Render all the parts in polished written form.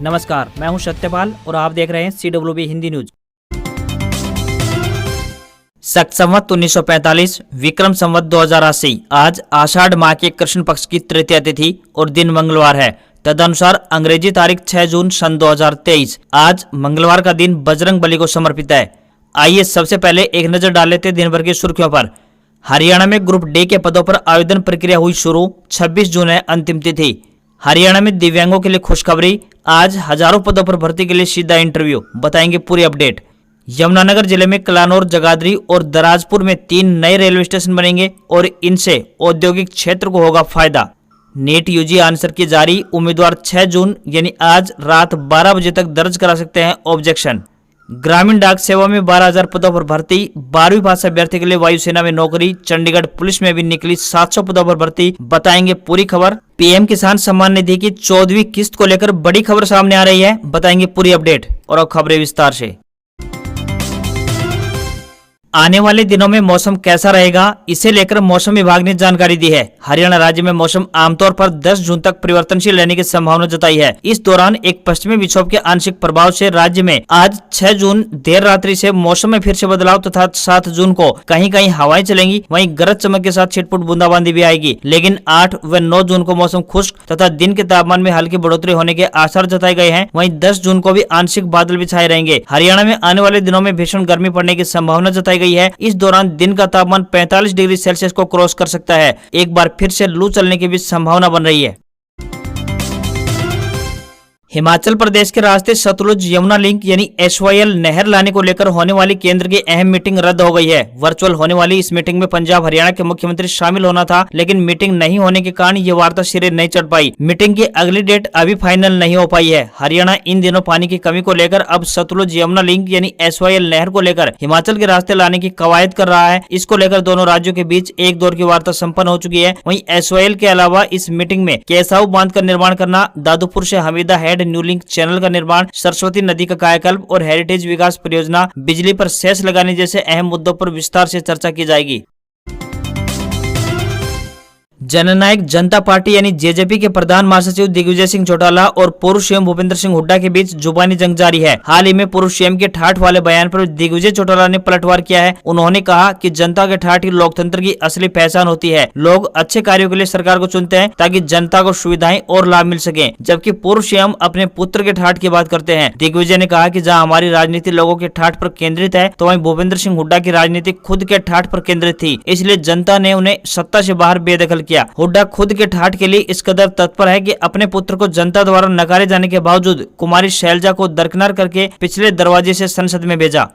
नमस्कार, मैं हूं सत्यपाल और आप देख रहे हैं CWB हिंदी न्यूज। शक संवत 1945, विक्रम संवत 2080। आज आषाढ़ माह के कृष्ण पक्ष की तृतीया तिथि और दिन मंगलवार है। तदनुसार अंग्रेजी तारीख 6 जून सन 2023। आज मंगलवार का दिन बजरंग बली को समर्पित है। आइए सबसे पहले एक नजर डाल लेते हैं दिन भर की सुर्खियों पर। हरियाणा में ग्रुप डी के पदों पर आवेदन प्रक्रिया हुई शुरू। 26 जून है अंतिम तिथि। हरियाणा में दिव्यांगों के लिए खुशखबरी। आज हजारों पदों पर भर्ती के लिए सीधा इंटरव्यू। बताएंगे पूरी अपडेट। यमुनानगर जिले में कलानौर, जगाधरी और दराजपुर में 3 नए रेलवे स्टेशन बनेंगे और इनसे औद्योगिक क्षेत्र को होगा फायदा। नीट यूजी आंसर की जारी। उम्मीदवार 6 जून यानी आज रात 12 बजे तक दर्ज करा सकते हैं ऑब्जेक्शन। ग्रामीण डाक सेवा में 12,000 पदों पर भर्ती। 12वीं पास अभ्यर्थी के लिए वायुसेना में नौकरी। चंडीगढ़ पुलिस में भी निकली 700 पदों पर भर्ती। बताएंगे पूरी खबर। पीएम किसान सम्मान निधि की 14वीं किस्त को लेकर बड़ी खबर सामने आ रही है। बताएंगे पूरी अपडेट। और अब खबरें विस्तार से। आने वाले दिनों में मौसम कैसा रहेगा, इसे लेकर मौसम विभाग ने जानकारी दी है। हरियाणा राज्य में मौसम आमतौर पर 10 जून तक परिवर्तनशील रहने की संभावना जताई है। इस दौरान एक पश्चिमी विक्षोभ के आंशिक प्रभाव से राज्य में आज 6 जून देर रात्रि से मौसम में फिर से बदलाव तथा 7 जून को कहीं कहीं हवाएं चलेंगी। वहीं गरज चमक के साथ छिटपुट बूंदाबांदी भी आएगी। लेकिन 8 व 9 जून को मौसम खुश्क तथा दिन के तापमान में हल्की बढ़ोतरी होने के आसार जताए गए हैं। वहीं 10 जून को भी आंशिक बादल भी छाए रहेंगे। हरियाणा में आने वाले दिनों में भीषण गर्मी पड़ने की संभावना जताई गई है। इस दौरान दिन का तापमान 45 डिग्री सेल्सियस को क्रॉस कर सकता है। एक बार फिर से लू चलने की भी संभावना बन रही है। हिमाचल प्रदेश के रास्ते सतलुज यमुना लिंक यानी SYL नहर लाने को लेकर होने वाली केंद्र की अहम मीटिंग रद्द हो गई है। वर्चुअल होने वाली इस मीटिंग में पंजाब हरियाणा के मुख्यमंत्री शामिल होना था, लेकिन मीटिंग नहीं होने के कारण ये वार्ता सिरे नहीं चढ़ पाई। मीटिंग की अगली डेट अभी फाइनल नहीं हो पाई है। हरियाणा इन दिनों पानी की कमी को लेकर अब सतलुज यमुना लिंक यानी SYL नहर को लेकर हिमाचल के रास्ते लाने की कवायद कर रहा है। इसको लेकर दोनों राज्यों के बीच एक दौर की वार्ता संपन्न हो चुकी है। वहीं SYL के अलावा इस मीटिंग में केसाऊ बांध का निर्माण करना, दादूपुर से Hamida head new link channel का निर्माण, सरस्वती नदी का कायाकल्प और हेरिटेज विकास परियोजना, बिजली पर सेस लगाने जैसे अहम मुद्दों पर विस्तार से चर्चा की जाएगी। जननायक जनता पार्टी यानी JJP के प्रधान महासचिव दिग्विजय सिंह चौटाला और पूर्व सीएम भूपेंद्र सिंह हुड्डा के बीच जुबानी जंग जारी है। हाल ही में पूर्व सीएम के ठाठ वाले बयान पर दिग्विजय चौटाला ने पलटवार किया है। उन्होंने कहा कि जनता के ठाठ ही लोकतंत्र की असली पहचान होती है। लोग अच्छे कार्यों के लिए सरकार को चुनते हैं ताकि जनता को सुविधाएं और लाभ मिल सके, जबकि पूर्व सीएम अपने पुत्र के ठाठ की बात करते हैं। दिग्विजय ने कहा कि जहाँ हमारी राजनीति लोगों के ठाठ पर केंद्रित है, तो वहीं भूपेंद्र सिंह हुड्डा की राजनीति खुद के ठाठ पर केंद्रित थी, इसलिए जनता ने उन्हें सत्ता से बाहर बेदखल किया। हुड्डा खुद के ठाठ के लिए इस कदर तत्पर है कि अपने पुत्र को जनता द्वारा नकारे जाने के बावजूद कुमारी शैलजा को दरकिनार करके पिछले दरवाजे से संसद में भेजा।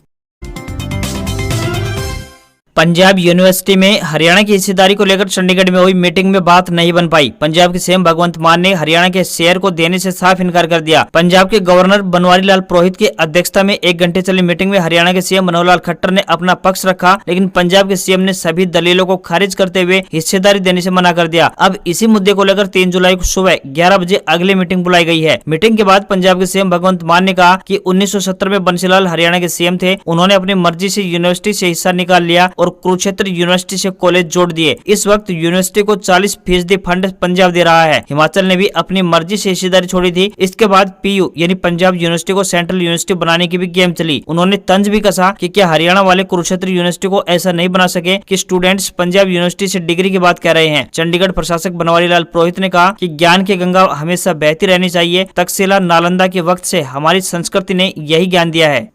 पंजाब यूनिवर्सिटी में हरियाणा की हिस्सेदारी को लेकर चंडीगढ़ में हुई मीटिंग में बात नहीं बन पाई। पंजाब के सीएम भगवंत मान ने हरियाणा के शेयर को देने से साफ इनकार कर दिया। पंजाब के गवर्नर बनवारी लाल पुरोहित की अध्यक्षता में 1 घंटे चली मीटिंग में हरियाणा के सीएम मनोहर लाल खट्टर ने अपना पक्ष रखा, लेकिन पंजाब के सीएम ने सभी दलीलों को खारिज करते हुए हिस्सेदारी देने से मना कर दिया। अब इसी मुद्दे को लेकर 3 जुलाई को सुबह 11 बजे अगली मीटिंग बुलाई गई है। मीटिंग के बाद पंजाब के सीएम भगवंत मान ने कहा कि 1970 में बंसीलाल हरियाणा के सीएम थे। उन्होंने अपनी मर्जी से यूनिवर्सिटी से हिस्सा निकाल लिया और कुरुक्षेत्र यूनिवर्सिटी से कॉलेज जोड़ दिए। इस वक्त यूनिवर्सिटी को 40% फंड पंजाब दे रहा है। हिमाचल ने भी अपनी मर्जी से हिस्सेदारी छोड़ी थी। इसके बाद PU यानी पंजाब यूनिवर्सिटी को सेंट्रल यूनिवर्सिटी बनाने की भी गेम चली। उन्होंने तंज भी कसा कि क्या हरियाणा वाले कुरुक्षेत्र यूनिवर्सिटी को ऐसा नहीं बना सके कि स्टूडेंट्स पंजाब यूनिवर्सिटी से डिग्री की बात कह रहे हैं। चंडीगढ़ प्रशासक बनवारी लाल पुरोहित ने कहा कि ज्ञान की गंगा हमेशा बहती रहनी चाहिए। तक्षशिला, नालंदा के वक्त से हमारी संस्कृति ने यही ज्ञान दिया है।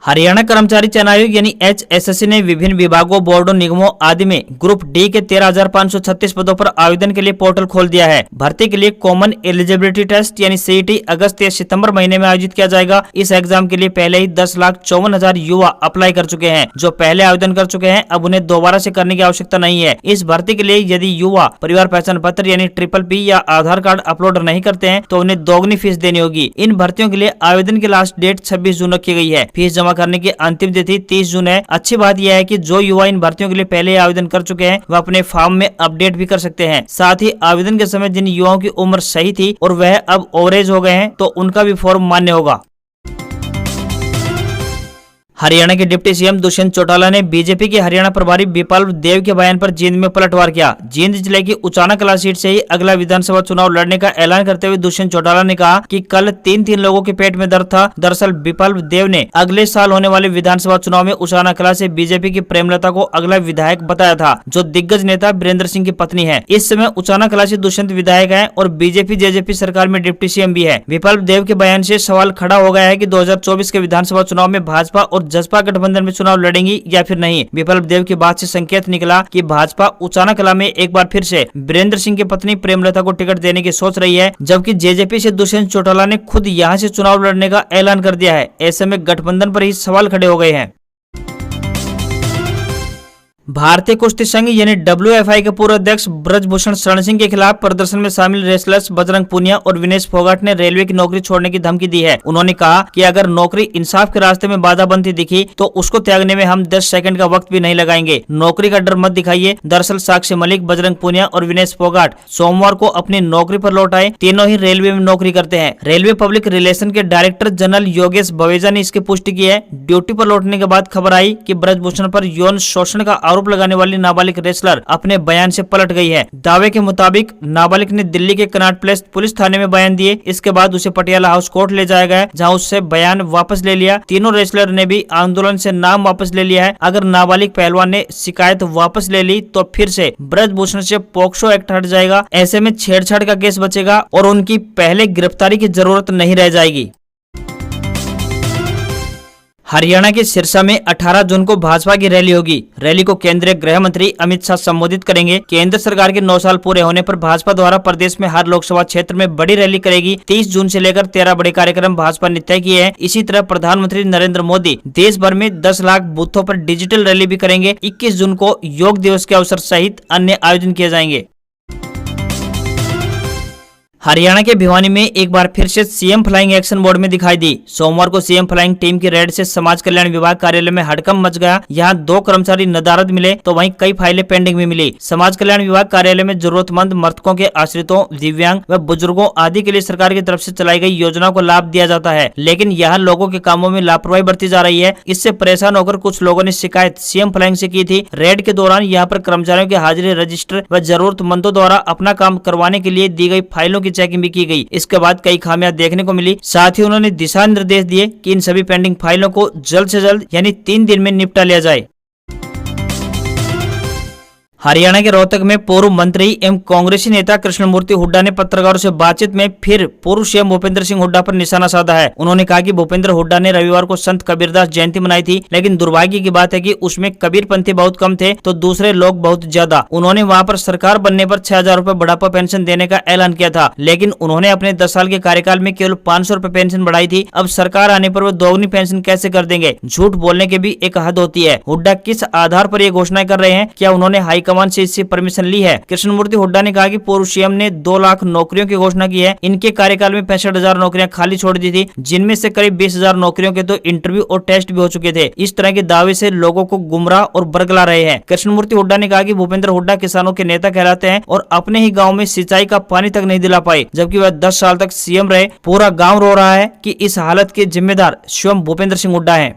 हरियाणा कर्मचारी चयन आयोग यानी HSSC ने विभिन्न विभागों, बोर्डों, निगमों आदि में ग्रुप डी के 13,536 पदों पर आवेदन के लिए पोर्टल खोल दिया है। भर्ती के लिए कॉमन एलिजिबिलिटी टेस्ट यानी CET अगस्त या सितंबर महीने में आयोजित किया जाएगा। इस एग्जाम के लिए पहले ही 10,54,000 युवा अप्लाई कर चुके हैं। जो पहले आवेदन कर चुके हैं, अब उन्हें दोबारा से करने की आवश्यकता नहीं है। इस भर्ती के लिए यदि युवा परिवार पहचान पत्र यानी PPP या आधार कार्ड अपलोड नहीं करते हैं, तो उन्हें दोगुनी फीस देनी होगी। इन भर्तियों के लिए आवेदन की लास्ट डेट 26 जून रखी गई है। फीस जमा करने की अंतिम तिथि 30 जून है। अच्छी बात यह है कि जो युवा इन भर्तियों के लिए पहले आवेदन कर चुके हैं, वह अपने फॉर्म में अपडेट भी कर सकते हैं। साथ ही आवेदन के समय जिन युवाओं की उम्र सही थी और वह अब ओवरेज हो गए हैं, तो उनका भी फॉर्म मान्य होगा। हरियाणा के डिप्टी सीएम दुष्यंत चौटाला ने बीजेपी के हरियाणा प्रभारी विप्लव देव के बयान पर जींद में पलटवार किया। जींद जिले की उचाना कला सीट से ही अगला विधानसभा चुनाव लड़ने का ऐलान करते हुए दुष्यंत चौटाला ने कहा कि कल तीन लोगों के पेट में दर्द था। दरअसल विप्लव देव ने अगले साल होने वाले विधानसभा चुनाव में उचाना कला से बीजेपी की प्रेमलता को अगला विधायक बताया था, जो दिग्गज नेता वीरेंद्र सिंह की पत्नी है। इस समय उचाना कला से दुष्यंत विधायक है और बीजेपी जेजेपी सरकार में डिप्टी सीएम भी है। विप्लव देव के बयान से सवाल खड़ा हो गया है कि 2024 के विधानसभा चुनाव में भाजपा और जसपा गठबंधन में चुनाव लड़ेंगी या फिर नहीं। विप्लव देव की बात से संकेत निकला कि भाजपा उचाना कला में एक बार फिर से वीरेंद्र सिंह की पत्नी प्रेमलता को टिकट देने की सोच रही है, जबकि जेजेपी से दुष्यंत चौटाला ने खुद यहां से चुनाव लड़ने का ऐलान कर दिया है। ऐसे में गठबंधन पर ही सवाल खड़े हो गए हैं। भारतीय कुश्ती संघ यानी WFI के पूर्व अध्यक्ष ब्रजभूषण शरण सिंह के खिलाफ प्रदर्शन में शामिल रेसलर्स बजरंग पूनिया और विनेश फोगाट ने रेलवे की नौकरी छोड़ने की धमकी दी है। उन्होंने कहा कि अगर नौकरी इंसाफ के रास्ते में बाधा बनती दिखी तो उसको त्यागने में हम 10 सेकंड का वक्त भी नहीं लगाएंगे। नौकरी का डर मत दिखाइए। दरअसल साक्षी मलिक, बजरंग पूनिया और विनेश फोगाट सोमवार को अपनी नौकरी पर लौट आए। तीनों ही रेलवे में नौकरी करते हैं। रेलवे पब्लिक रिलेशन के डायरेक्टर जनरल योगेश बवेजा ने इसकी पुष्टि की है। ड्यूटी पर लौटने के बाद खबर आई कि ब्रजभूषण पर यौन शोषण का आरोप लगाने वाली नाबालिग रेसलर अपने बयान से पलट गई है। दावे के मुताबिक नाबालिग ने दिल्ली के कनॉट प्लेस पुलिस थाने में बयान दिए। इसके बाद उसे पटियाला हाउस कोर्ट ले जाया गया, जहां उससे बयान वापस ले लिया। तीनों रेसलर ने भी आंदोलन से नाम वापस ले लिया है। अगर नाबालिग पहलवान ने शिकायत वापस ले ली तो फिर से ब्रजभूषण से पोक्सो एक्ट हट जाएगा। ऐसे में छेड़छाड़ का केस बचेगा और उनकी पहले गिरफ्तारी की जरूरत नहीं रह जाएगी। हरियाणा के सिरसा में 18 जून को भाजपा की रैली होगी। रैली को केंद्रीय गृह मंत्री अमित शाह संबोधित करेंगे। केंद्र सरकार के 9 साल पूरे होने पर भाजपा द्वारा प्रदेश में हर लोकसभा क्षेत्र में बड़ी रैली करेगी। 30 जून से लेकर 13 बड़े कार्यक्रम भाजपा ने तय किए हैं। इसी तरह प्रधानमंत्री नरेंद्र मोदी देश भर में 10 लाख बूथों पर डिजिटल रैली भी करेंगे। 21 जून को योग दिवस के अवसर सहित अन्य आयोजन किए जाएंगे। हरियाणा के भिवानी में एक बार फिर से सीएम फ्लाइंग एक्शन मोड में दिखाई दी। सोमवार को सीएम फ्लाइंग टीम की रेड से समाज कल्याण विभाग कार्यालय में हड़कंप मच गया। यहां 2 कर्मचारी नदारद मिले तो वहीं कई फाइलें पेंडिंग भी मिली। समाज कल्याण विभाग कार्यालय में जरूरतमंद मृतकों के आश्रितों, दिव्यांग व बुजुर्गों आदि के लिए सरकार की तरफ से चलाई गई योजनाओं को लाभ दिया जाता है, लेकिन यहाँ लोगों के कामों में लापरवाही बरती जा रही है। इससे परेशान होकर कुछ लोगों ने शिकायत सीएम फ्लाइंग से की थी। रेड के दौरान यहाँ पर कर्मचारियों की हाजिरी रजिस्टर व जरूरतमंदों द्वारा अपना काम करवाने के लिए दी गई फाइलों की चेकिंग भी की गई। इसके बाद कई खामियां देखने को मिली। साथ ही उन्होंने दिशा निर्देश दिए कि इन सभी पेंडिंग फाइलों को जल्द से जल्द यानी 3 दिन में निपटा लिया जाए। हरियाणा के रोहतक में पूर्व मंत्री एवं कांग्रेसी नेता कृष्णमूर्ति हुड्डा ने पत्रकारों से बातचीत में फिर पूर्व सीएम भूपेंद्र सिंह हुड्डा पर निशाना साधा है। उन्होंने कहा कि भूपेंद्र हुड्डा ने रविवार को संत कबीरदास जयंती मनाई थी, लेकिन दुर्भाग्य की बात है कि उसमें कबीरपंथी बहुत कम थे तो दूसरे लोग बहुत ज्यादा। उन्होंने वहां पर सरकार बनने पर 6,000 रूपए बुढ़ापा पेंशन देने का ऐलान किया था, लेकिन उन्होंने अपने 10 साल के कार्यकाल में केवल 500 रूपए पेंशन बढ़ाई थी। अब सरकार आने पर वो दोगुनी पेंशन कैसे कर देंगे? झूठ बोलने की भी एक हद होती है। हुड्डा किस आधार पर ये घोषणाएं कर रहे हैं? क्या उन्होंने हाईकमान से इससे परमिशन ली है? कृष्णमूर्ति हुड्डा ने कहा कि पूर्व सीएम ने 2 लाख नौकरियों की घोषणा की है। इनके कार्यकाल में 65,000 नौकरियां खाली छोड़ दी थी, जिनमें से करीब 20,000 नौकरियों के तो इंटरव्यू और टेस्ट भी हो चुके थे। इस तरह के दावे से लोगों को गुमराह और बरगला रहे हैं। कृष्णमूर्ति हुड्डा ने कहा कि भूपेंद्र हुड्डा किसानों के नेता कहलाते हैं और अपने ही गाँव में सिंचाई का पानी तक नहीं दिला पाए, जबकि वह 10 साल तक सीएम रहे। पूरा गाँव रो रहा है कि इस हालत के जिम्मेदार स्वयं भूपेंद्र सिंह हुड्डा है।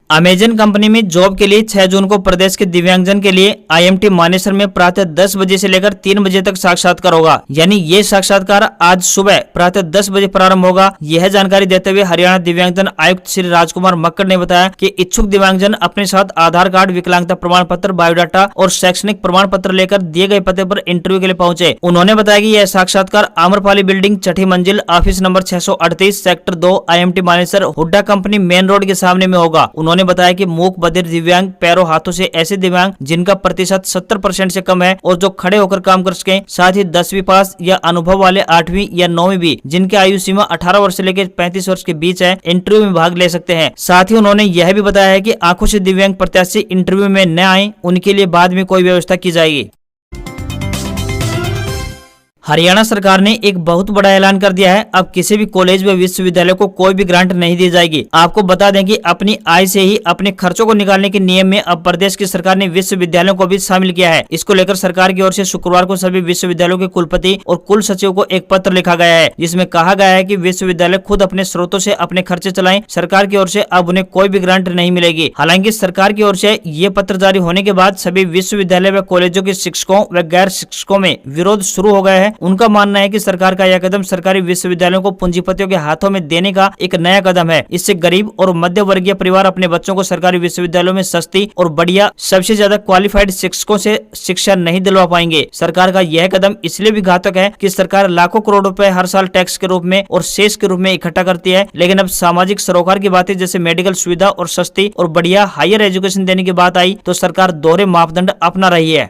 अमेजन कंपनी में जॉब के लिए 6 जून को प्रदेश के दिव्यांगजन के लिए IMT मानेसर में प्रातः 10 बजे से लेकर 3 बजे तक साक्षात्कार होगा। यानी ये साक्षात्कार आज सुबह प्रातः 10 बजे प्रारंभ होगा। यह जानकारी देते हुए हरियाणा दिव्यांगजन आयुक्त श्री राजकुमार मक्कड़ ने बताया कि इच्छुक दिव्यांगजन अपने साथ आधार कार्ड, विकलांगता प्रमाण पत्र, बायोडाटा और शैक्षणिक प्रमाण पत्र लेकर दिए गए पते पर इंटरव्यू के लिए पहुंचे। उन्होंने बताया कि यह साक्षात्कार आम्रपाली बिल्डिंग, 6ठी मंजिल, office number 638, sector 2, IMT Manesar, Hooda company main road के सामने में होगा। उन्होंने बताया कि मूक, बधिर, दिव्यांग, पैरों हाथों से ऐसे दिव्यांग जिनका प्रतिशत 70% से कम है और जो खड़े होकर काम कर सके, साथ ही 10वीं पास या अनुभव वाले 8वीं या 9वीं भी, जिनकी आयु सीमा 18 वर्ष से लेकर 35 वर्ष के बीच है, इंटरव्यू में भाग ले सकते हैं। साथ ही उन्होंने यह भी बताया है कि आंखों से दिव्यांग प्रत्याशी इंटरव्यू में न आए, उनके लिए बाद में कोई व्यवस्था की जाएगी। हरियाणा सरकार ने एक बहुत बड़ा ऐलान कर दिया है। अब किसी भी कॉलेज व विश्वविद्यालय को कोई भी ग्रांट नहीं दी जाएगी। आपको बता दें कि अपनी आय से ही अपने खर्चों को निकालने के नियम में अब प्रदेश की सरकार ने विश्वविद्यालयों को भी शामिल किया है। इसको लेकर सरकार की ओर से शुक्रवार को सभी विश्वविद्यालयों के कुलपति और कुल सचिव को एक पत्र लिखा गया है, जिसमें कहा गया है कि विश्वविद्यालय खुद अपने स्रोतों से अपने खर्चे चलाएं। सरकार की ओर से अब उन्हें कोई भी ग्रांट नहीं मिलेगी। हालांकि सरकार की ओर से ये पत्र जारी होने के बाद सभी विश्वविद्यालय व कॉलेजों के शिक्षकों व गैर शिक्षकों में विरोध शुरू हो गया है। उनका मानना है कि सरकार का यह कदम सरकारी विश्वविद्यालयों को पूंजीपतियों के हाथों में देने का एक नया कदम है। इससे गरीब और मध्य वर्गीय परिवार अपने बच्चों को सरकारी विश्वविद्यालयों में सस्ती और बढ़िया सबसे ज्यादा क्वालिफाइड शिक्षकों से शिक्षा नहीं दिलवा पाएंगे। सरकार का यह कदम इसलिए भी घातक है कि सरकार लाखों करोड़ रुपए हर साल टैक्स के रूप में और सेस के रूप में इकट्ठा करती है, लेकिन अब सामाजिक सरोकार की बातें जैसे मेडिकल सुविधा और सस्ती और बढ़िया हायर एजुकेशन देने की बात आई तो सरकार दोहरे मापदंड अपना रही है।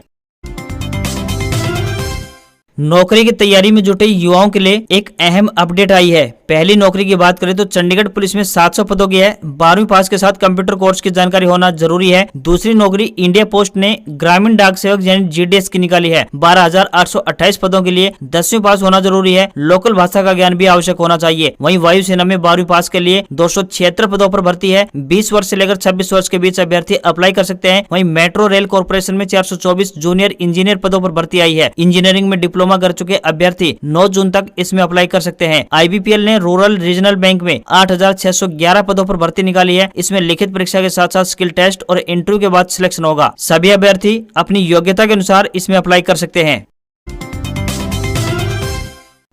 नौकरी की तैयारी में जुटे युवाओं के लिए एक अहम अपडेट आई है। पहली नौकरी की बात करें तो चंडीगढ़ पुलिस में 700 पदों की है। 12वीं पास के साथ कंप्यूटर कोर्स की जानकारी होना जरूरी है। दूसरी नौकरी इंडिया पोस्ट ने ग्रामीण डाक सेवक यानी जीडीएस की निकाली है। 12,828 पदों के लिए 10वीं पास होना जरूरी है। लोकल भाषा का ज्ञान भी आवश्यक होना चाहिए। वहीं वायुसेना में 12वीं पास के लिए 276 पदों पर भर्ती है। 20 वर्ष से लेकर 26 वर्ष के बीच अभ्यर्थी अप्लाई कर सकते हैं। वहीं मेट्रो रेल कॉर्पोरेशन में 424 जूनियर इंजीनियर पदों पर भर्ती आई है। इंजीनियरिंग में डिप्लोमा कर चुके अभ्यर्थी 9 जून तक इसमें अप्लाई कर सकते हैं। आईबीपीएल ने रूरल रीजनल बैंक में 8,611 पदों पर भर्ती निकाली है। इसमें लिखित परीक्षा के साथ साथ स्किल टेस्ट और इंटरव्यू के बाद सिलेक्शन होगा। सभी अभ्यर्थी अपनी योग्यता के अनुसार इसमें अप्लाई कर सकते हैं।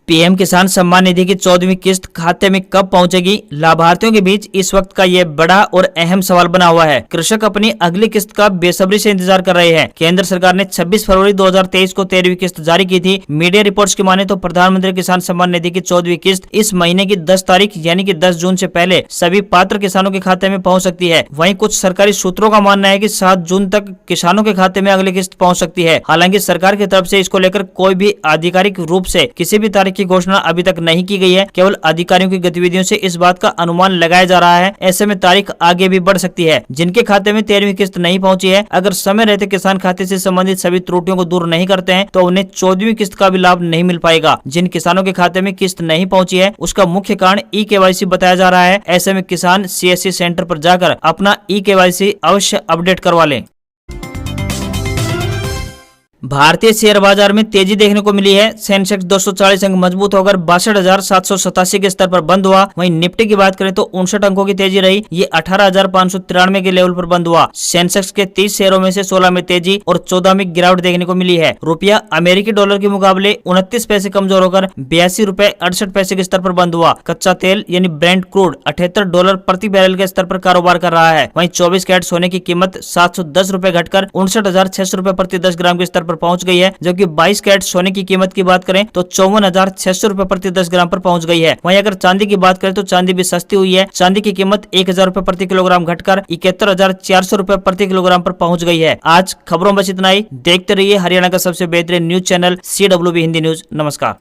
पीएम किसान सम्मान निधि की 14वीं किस्त खाते में कब पहुंचेगी? लाभार्थियों के बीच इस वक्त का ये बड़ा और अहम सवाल बना हुआ है। कृषक अपनी अगली किस्त का बेसब्री से इंतजार कर रहे हैं। केंद्र सरकार ने 26 फरवरी 2023 को 13वीं किस्त जारी की थी। मीडिया रिपोर्ट्स की माने तो प्रधानमंत्री किसान सम्मान निधि की 14वीं किस्त इस महीने की 10 तारीख यानी कि 10 जून से पहले सभी पात्र किसानों के खाते में पहुँच सकती है। वहीं कुछ सरकारी सूत्रों का मानना है कि 7 जून तक किसानों के खाते में अगली किस्त पहुँच सकती है। हालांकि सरकार की तरफ से इसको लेकर कोई भी आधिकारिक रूप से किसी भी तारीख की घोषणा अभी तक नहीं की गई है। केवल अधिकारियों की गतिविधियों से इस बात का अनुमान लगाया जा रहा है। ऐसे में तारीख आगे भी बढ़ सकती है। जिनके खाते में 13वीं किस्त नहीं पहुंची है, अगर समय रहते किसान खाते से संबंधित सभी त्रुटियों को दूर नहीं करते हैं तो उन्हें 14वीं किस्त का भी लाभ नहीं मिल पाएगा। जिन किसानों के खाते में किस्त नहीं पहुंची है उसका मुख्य कारण ई-केवाईसी बताया जा रहा है। ऐसे में किसान सीएससी सेंटर पर जाकर अपना ई-केवाईसी अवश्य अपडेट करवा लें। भारतीय शेयर बाजार में तेजी देखने को मिली है। सेंसेक्स 240 अंक मजबूत होकर 62,787 के स्तर पर बंद हुआ। वहीं निफ्टी की बात करें तो 59 अंकों की तेजी रही। ये 18,593 के लेवल पर बंद हुआ। सेंसेक्स के 30 शेयरों में से 16 में तेजी और 14 में गिरावट देखने को मिली है। रुपया अमेरिकी डॉलर के मुकाबले 29 पैसे कमजोर होकर 82 रुपए 68 पैसे के स्तर पर बंद हुआ। कच्चा तेल यानी ब्रेंट क्रूड $78 प्रति बैरल के स्तर पर कारोबार कर रहा है। वहीं 24 कैरेट सोने की कीमत 710 रुपए घटकर 59,600 रुपए प्रति 10 ग्राम के स्तर पर पहुंच गई है। जबकि 22 कैरेट सोने की कीमत की बात करें तो 54,600 रुपए प्रति 10 ग्राम पर पहुंच गई है। वहीं अगर चांदी की बात करें तो चांदी भी सस्ती हुई है। चांदी की कीमत 1,000 रुपए प्रति किलोग्राम घटकर 71,400 रुपए प्रति किलोग्राम पर पहुंच गई है। आज खबरों में बस इतना ही। देखते रहिए हरियाणा का सबसे बेहतरीन news channel CWB Hindi news. नमस्कार।